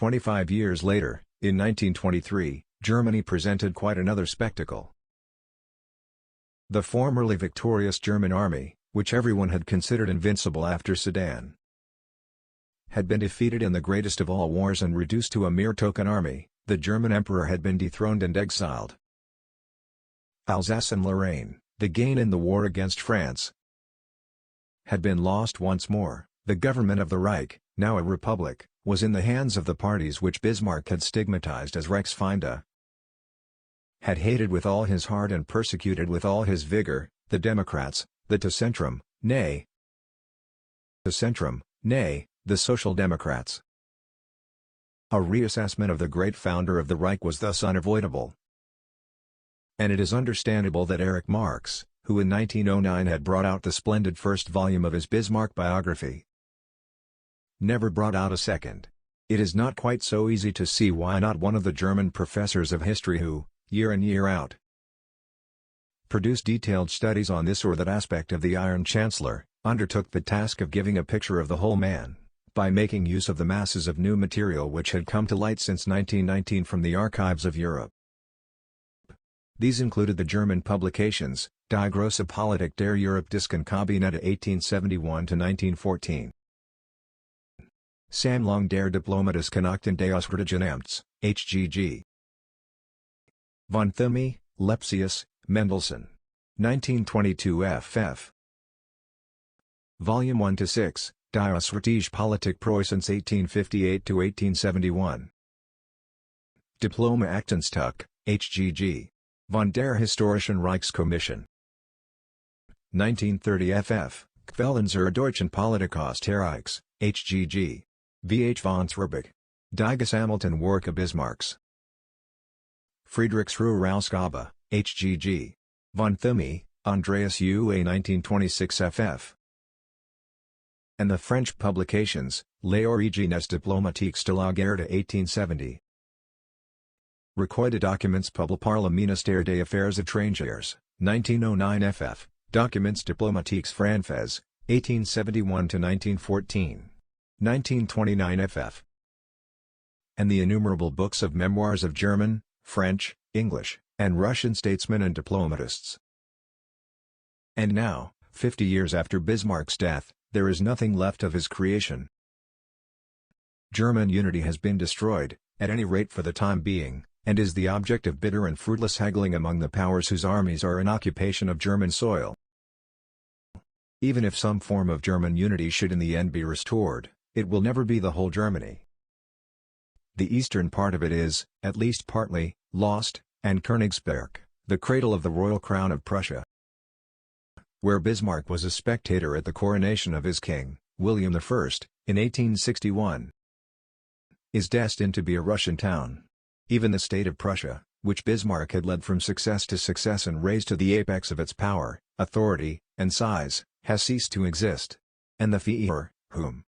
25 years later, in 1923, Germany presented quite another spectacle. The formerly victorious German army, which everyone had considered invincible after Sedan, had been defeated in the greatest of all wars and reduced to a mere token army. The German emperor had been dethroned and exiled. Alsace and Lorraine, the gain in the war against France, had been lost once more. The government of the Reich, now a republic, was in the hands of the parties which Bismarck had stigmatized as Reichsfeinde, had hated with all his heart and persecuted with all his vigor, the Democrats, the Centrum, nay, the Social Democrats. A reassessment of the great founder of the Reich was thus unavoidable. And it is understandable that Erich Marx, who in 1909 had brought out the splendid first volume of his Bismarck biography, never brought out a second. It is not quite so easy to see why not one of the German professors of history who, year in year out, produced detailed studies on this or that aspect of the Iron Chancellor, undertook the task of giving a picture of the whole man, by making use of the masses of new material which had come to light since 1919 from the archives of Europe. These included the German publications, Die große Politik der Europdischen Kabinette 1871-1914, Sammlung der Diplomatischen Akten des Auswärtigen Amts, HGG. Von Thumé, Lepsius, Mendelssohn. 1922 ff. Volume 1-6, Die Auswärtige Politik Preußens 1858-1871. Diploma Aktenstück, HGG. Von der Historischen Reichskommission. 1930 ff. Quellen zur deutschen Politik Österreichs, HGG. V.H. von Zwerbig. Die gesammelten Werke Bismarcks. Friedrichsruhe-Ausgabe, HGG. Von Thumé, Andreas U.A. 1926 ff. And the French publications, Les Origines diplomatiques de la guerre de 1870. Recueil de documents publiés par le ministère des Affaires étrangères, 1909 ff. Documents diplomatiques français, 1871-1914. 1929 ff. And the innumerable books of memoirs of German, French, English, and Russian statesmen and diplomatists. And now, 50 years after Bismarck's death, there is nothing left of his creation. German unity has been destroyed, at any rate for the time being, and is the object of bitter and fruitless haggling among the powers whose armies are in occupation of German soil. Even if some form of German unity should in the end be restored, it will never be the whole Germany. The eastern part of it is, at least partly, lost, and Königsberg, the cradle of the royal crown of Prussia, where Bismarck was a spectator at the coronation of his king, William I, in 1861, is destined to be a Russian town. Even the state of Prussia, which Bismarck had led from success to success and raised to the apex of its power, authority, and size, has ceased to exist. And the Führer, whom